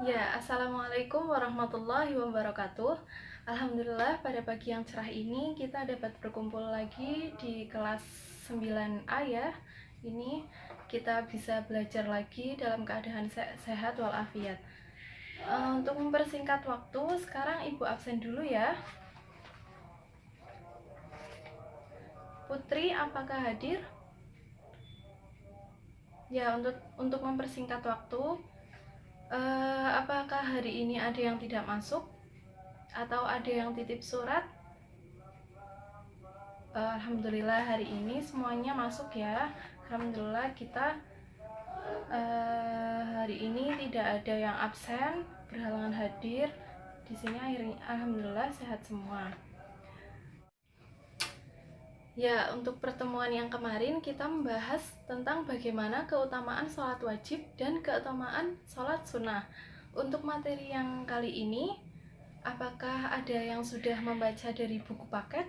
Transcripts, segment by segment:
Ya, Assalamualaikum warahmatullahi wabarakatuh. Alhamdulillah pada pagi yang cerah ini kita dapat berkumpul lagi di kelas 9A ya. Ini kita bisa belajar lagi dalam keadaan sehat walafiat. Untuk mempersingkat waktu, sekarang Ibu absen dulu ya. Putri, apakah hadir? Ya, untuk mempersingkat waktu, apakah hari ini ada yang tidak masuk? Atau ada yang titip surat? Alhamdulillah hari ini semuanya masuk ya. Alhamdulillah kita hari ini tidak ada yang absen, berhalangan hadir. Di sini alhamdulillah sehat semua. Ya, untuk pertemuan yang kemarin kita membahas tentang bagaimana keutamaan sholat wajib dan keutamaan sholat sunnah. Untuk materi yang kali ini, apakah ada yang sudah membaca dari buku paket?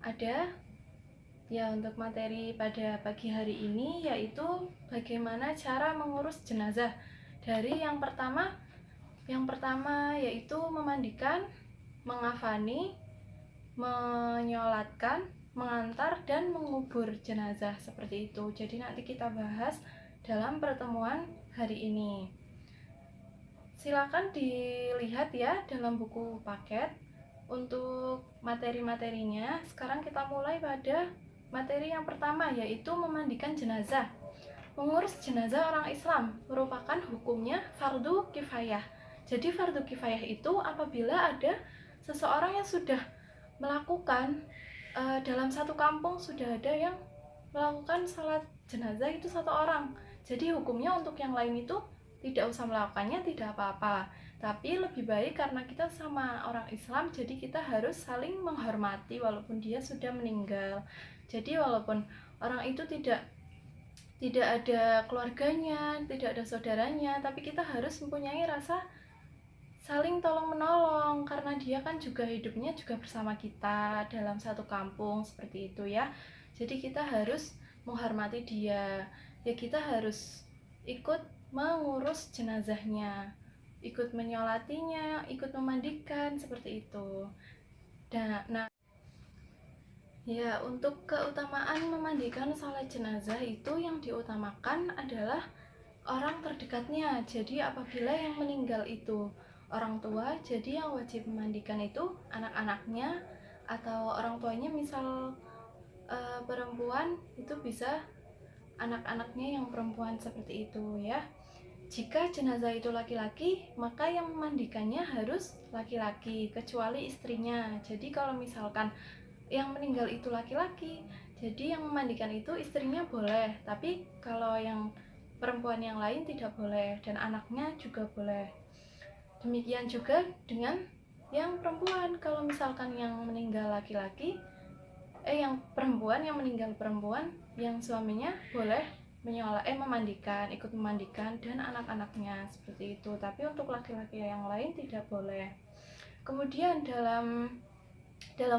Ada? Ya, untuk materi pada pagi hari ini yaitu bagaimana cara mengurus jenazah. Dari yang pertama yaitu memandikan, mengafani, menyolatkan, mengantar dan mengubur jenazah seperti itu. Jadi nanti kita bahas dalam pertemuan hari ini. Silakan dilihat ya dalam buku paket untuk materi-materinya. Sekarang kita mulai pada materi yang pertama yaitu memandikan jenazah. Mengurus jenazah orang Islam merupakan hukumnya fardu kifayah. Jadi fardu kifayah itu apabila ada seseorang yang sudah melakukan dalam satu kampung sudah ada yang melakukan salat jenazah itu satu orang. Jadi hukumnya untuk yang lain itu tidak usah melakukannya, tidak apa-apa. Tapi lebih baik karena kita sama orang Islam, jadi kita harus saling menghormati walaupun dia sudah meninggal. Jadi walaupun orang itu tidak ada keluarganya, tidak ada saudaranya, tapi kita harus mempunyai rasa saling tolong menolong karena dia kan juga hidupnya juga bersama kita dalam satu kampung seperti itu ya. Jadi kita harus menghormati dia. Ya kita harus ikut mengurus jenazahnya, ikut menyolatinya, ikut memandikan seperti itu. Nah, ya, untuk keutamaan memandikan sholat jenazah itu yang diutamakan adalah orang terdekatnya. Jadi apabila yang meninggal itu orang tua, jadi yang wajib memandikan itu anak-anaknya atau orang tuanya. Misal perempuan itu bisa anak-anaknya yang perempuan seperti itu ya. Jika jenazah itu laki-laki, maka yang memandikannya harus laki-laki kecuali istrinya. Jadi kalau misalkan yang meninggal itu laki-laki, jadi yang memandikan itu istrinya boleh, tapi kalau yang perempuan yang lain tidak boleh, dan anaknya juga boleh. Demikian juga dengan yang perempuan, kalau misalkan yang meninggal laki-laki, yang perempuan yang meninggal perempuan, yang suaminya boleh memandikan, ikut memandikan dan anak-anaknya seperti itu. Tapi untuk laki-laki yang lain tidak boleh. Kemudian dalam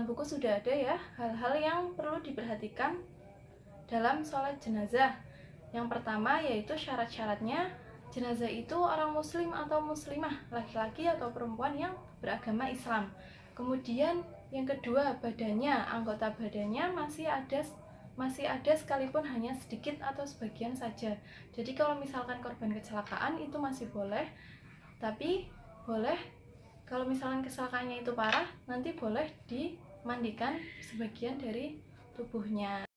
buku sudah ada ya hal-hal yang perlu diperhatikan dalam sholat jenazah. Yang pertama yaitu syarat-syaratnya, jenazah itu orang muslim atau muslimah, laki-laki atau perempuan yang beragama Islam. Kemudian yang kedua, badannya, anggota badannya masih ada sekalipun hanya sedikit atau sebagian saja. Jadi kalau misalkan korban kecelakaan itu masih boleh, tapi boleh kalau misalkan kecelakaannya itu parah, nanti boleh dimandikan sebagian dari tubuhnya.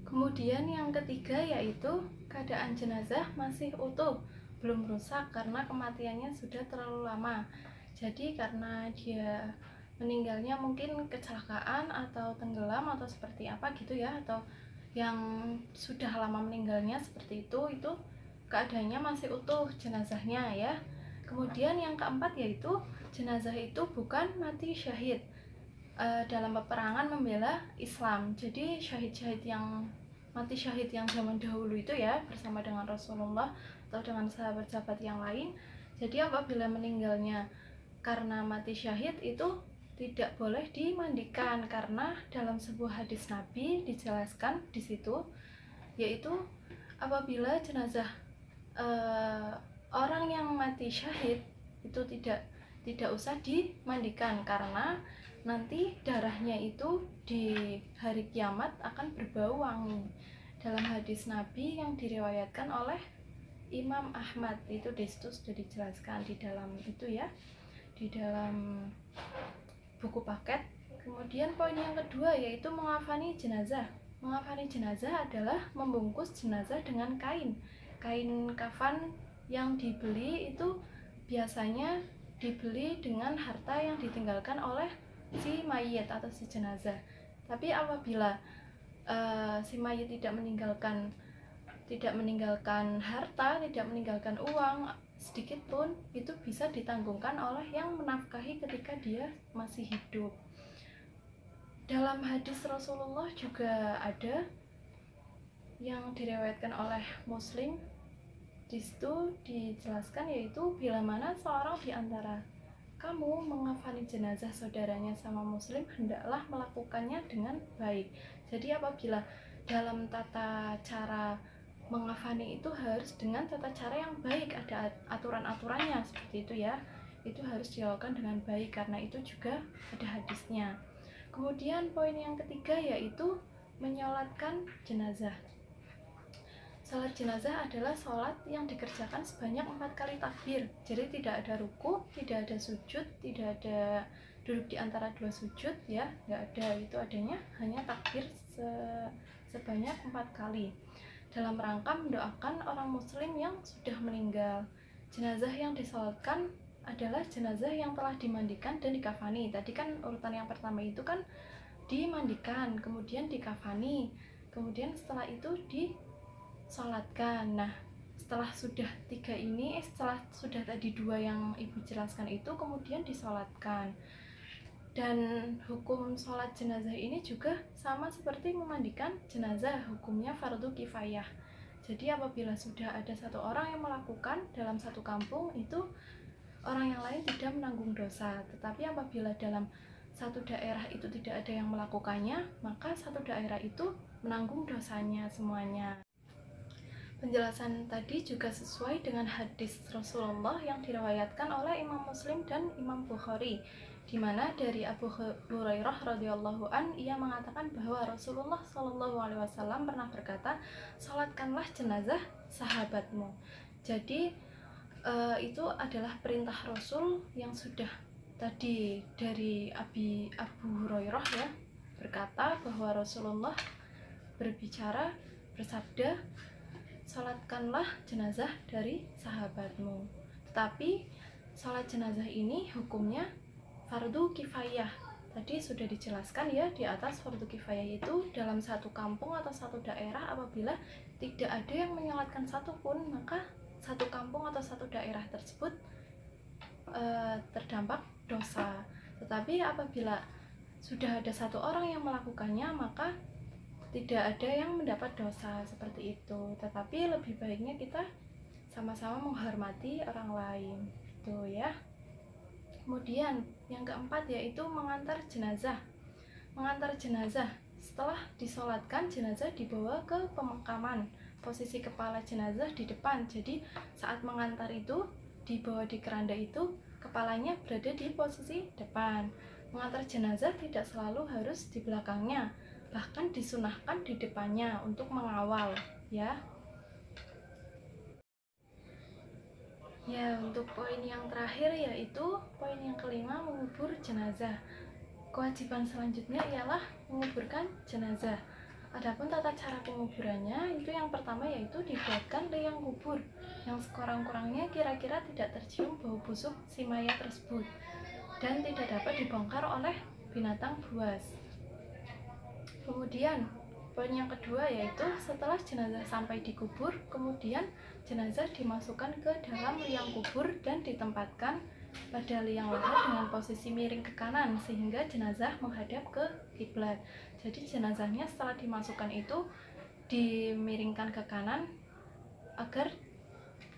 Kemudian yang ketiga yaitu keadaan jenazah masih utuh, belum rusak karena kematiannya sudah terlalu lama. Jadi karena dia meninggalnya mungkin kecelakaan atau tenggelam atau seperti apa gitu ya, atau yang sudah lama meninggalnya seperti itu keadaannya masih utuh jenazahnya ya. Kemudian yang keempat yaitu jenazah itu bukan mati syahid dalam peperangan membela Islam. Jadi mati syahid yang zaman dahulu itu ya bersama dengan Rasulullah atau dengan sahabat-sahabat yang lain. Jadi apabila meninggalnya karena mati syahid itu tidak boleh dimandikan karena dalam sebuah hadis Nabi dijelaskan di situ yaitu apabila jenazah orang yang mati syahid itu tidak usah dimandikan, karena nanti darahnya itu di hari kiamat akan berbau wangi. Dalam hadis Nabi yang diriwayatkan oleh Imam Ahmad, itu disitu sudah dijelaskan di dalam itu ya, di dalam buku paket. Kemudian poin yang kedua yaitu mengafani jenazah. Mengafani jenazah adalah membungkus jenazah dengan kain kafan yang dibeli itu biasanya dibeli dengan harta yang ditinggalkan oleh si mayit atau si jenazah. Tapi apabila si mayit tidak meninggalkan harta, tidak meninggalkan uang sedikit pun, itu bisa ditanggungkan oleh yang menafkahi ketika dia masih hidup. Dalam hadis Rasulullah juga ada yang diriwayatkan oleh Muslim. Di situ dijelaskan yaitu bila mana seorang di antara kamu mengafani jenazah saudaranya sama muslim, hendaklah melakukannya dengan baik. Jadi apabila dalam tata cara mengafani itu harus dengan tata cara yang baik, ada aturan-aturannya seperti itu ya. Itu harus dilakukan dengan baik karena itu juga ada hadisnya. Kemudian poin yang ketiga yaitu menyolatkan jenazah. Salat jenazah adalah salat yang dikerjakan sebanyak 4 kali takbir. Jadi tidak ada ruku, tidak ada sujud, tidak ada duduk di antara dua sujud ya, nggak ada. Itu adanya hanya takbir sebanyak 4 kali dalam rangka mendoakan orang muslim yang sudah meninggal. Jenazah yang disalatkan adalah jenazah yang telah dimandikan dan dikafani. Tadi kan urutan yang pertama itu kan dimandikan, kemudian dikafani, kemudian setelah itu disalatkan. Nah, setelah sudah tiga ini, setelah sudah tadi dua yang ibu jelaskan itu, kemudian disalatkan. Dan hukum sholat jenazah ini juga sama seperti memandikan jenazah, hukumnya fardu kifayah. Jadi apabila sudah ada satu orang yang melakukan dalam satu kampung, itu orang yang lain tidak menanggung dosa. Tetapi apabila dalam satu daerah itu tidak ada yang melakukannya, maka satu daerah itu menanggung dosanya semuanya. Penjelasan tadi juga sesuai dengan hadis Rasulullah yang diriwayatkan oleh Imam Muslim dan Imam Bukhari, di mana dari Abu Hurairah radhiyallahu an, ia mengatakan bahwa Rasulullah Shallallahu alaihi wasallam pernah berkata, "Salatkanlah jenazah sahabatmu." Jadi itu adalah perintah Rasul yang sudah tadi dari Abu Hurairah ya, berkata bahwa Rasulullah bersabda, "Salatkanlah jenazah dari sahabatmu." Tetapi salat jenazah ini hukumnya fardu kifayah. Tadi sudah dijelaskan ya di atas, fardu kifayah itu dalam satu kampung atau satu daerah apabila tidak ada yang menyolatkan satupun, maka satu kampung atau satu daerah tersebut terdampak dosa. Tetapi apabila sudah ada satu orang yang melakukannya, maka tidak ada yang mendapat dosa seperti itu. Tetapi lebih baiknya kita sama-sama menghormati orang lain, gitu ya. Kemudian yang keempat yaitu mengantar jenazah. Mengantar jenazah, setelah disolatkan jenazah dibawa ke pemakaman. Posisi kepala jenazah di depan. Jadi saat mengantar itu dibawa di keranda itu, kepalanya berada di posisi depan. Mengantar jenazah tidak selalu harus di belakangnya, bahkan disunahkan di depannya untuk mengawal ya. Ya, untuk poin yang terakhir yaitu poin yang kelima, mengubur jenazah. Kewajiban selanjutnya ialah menguburkan jenazah. Adapun tata cara penguburannya itu yang pertama yaitu dibuatkan liang kubur yang sekurang-kurangnya kira-kira tidak tercium bau busuk si mayat tersebut dan tidak dapat dibongkar oleh binatang buas. Kemudian poin yang kedua yaitu setelah jenazah sampai dikubur, kemudian jenazah dimasukkan ke dalam liang kubur dan ditempatkan pada liang lahat dengan posisi miring ke kanan sehingga jenazah menghadap ke kiblat. Jadi jenazahnya setelah dimasukkan itu dimiringkan ke kanan agar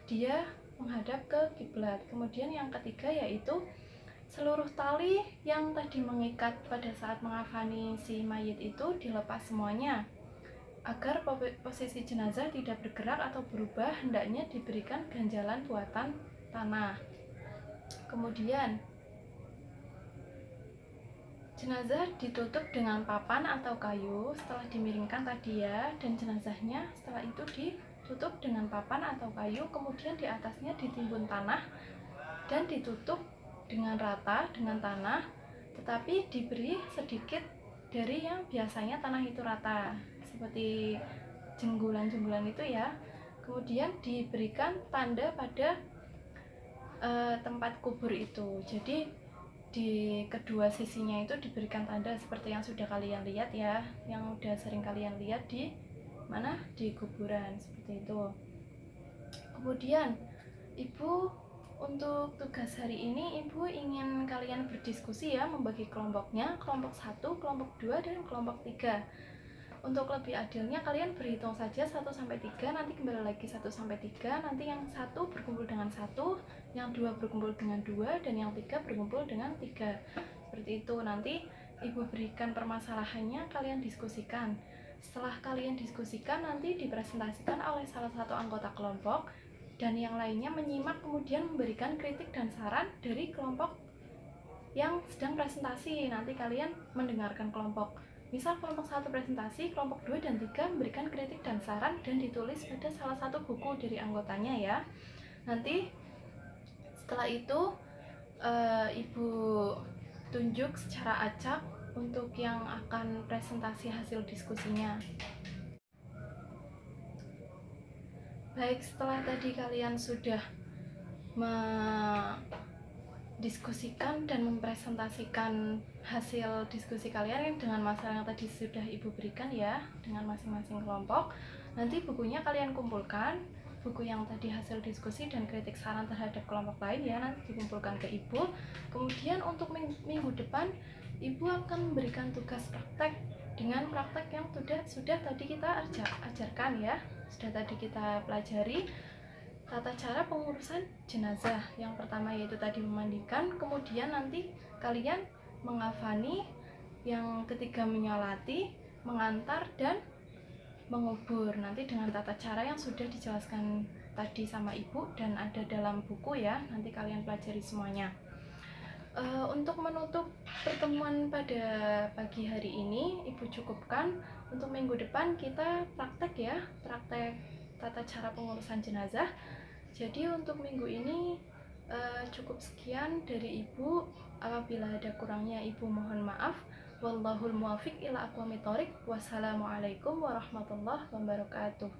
dia menghadap ke kiblat. Kemudian yang ketiga yaitu seluruh tali yang tadi mengikat pada saat mengafani si mayit itu dilepas semuanya. Agar posisi jenazah tidak bergerak atau berubah, hendaknya diberikan ganjalan buatan tanah. Kemudian jenazah ditutup dengan papan atau kayu setelah dimiringkan tadi ya, dan jenazahnya setelah itu ditutup dengan papan atau kayu, kemudian di atasnya ditimbun tanah dan ditutup dengan rata dengan tanah, tetapi diberi sedikit dari yang biasanya tanah itu rata, seperti jenggulan-jenggulan itu ya. Kemudian diberikan tanda pada tempat kubur itu. Jadi di kedua sisinya itu diberikan tanda seperti yang sudah kalian lihat ya, yang udah sering kalian lihat di mana, di kuburan seperti itu. Kemudian ibu, untuk tugas hari ini ibu ingin kalian berdiskusi ya, membagi kelompoknya, kelompok 1, kelompok 2, dan kelompok 3. Untuk lebih adilnya kalian berhitung saja 1-3, nanti kembali lagi 1-3, nanti yang 1 berkumpul dengan 1, yang 2 berkumpul dengan 2, dan yang 3 berkumpul dengan 3. Seperti itu, nanti ibu berikan permasalahannya, kalian diskusikan. Setelah kalian diskusikan, nanti dipresentasikan oleh salah satu anggota kelompok, dan yang lainnya menyimak kemudian memberikan kritik dan saran dari kelompok yang sedang presentasi. Nanti kalian mendengarkan kelompok, misal kelompok 1 presentasi, kelompok 2 dan 3 memberikan kritik dan saran dan ditulis pada salah satu buku dari anggotanya ya. Nanti setelah itu ibu tunjuk secara acak untuk yang akan presentasi hasil diskusinya. Baik, setelah tadi kalian sudah mendiskusikan dan mempresentasikan hasil diskusi kalian dengan masalah yang tadi sudah ibu berikan ya, dengan masing-masing kelompok, nanti bukunya kalian kumpulkan, buku yang tadi hasil diskusi dan kritik saran terhadap kelompok lain ya, nanti dikumpulkan ke ibu. Kemudian untuk minggu depan ibu akan memberikan tugas praktek dengan praktek yang sudah tadi kita ajarkan ya, sudah tadi kita pelajari tata cara pengurusan jenazah. Yang pertama yaitu tadi memandikan, kemudian nanti kalian mengafani, yang ketiga menyolati, mengantar, dan mengubur. Nanti dengan tata cara yang sudah dijelaskan tadi sama ibu dan ada dalam buku ya, nanti kalian pelajari semuanya. Untuk menutup pertemuan pada pagi hari ini ibu cukupkan. Untuk minggu depan kita praktek ya, praktek tata cara pengurusan jenazah. Jadi untuk minggu ini cukup sekian dari ibu. Apabila ada kurangnya ibu mohon maaf. Wallahul muwaffiq ila aqwamit thoriq. Wassalamualaikum warahmatullahi wabarakatuh.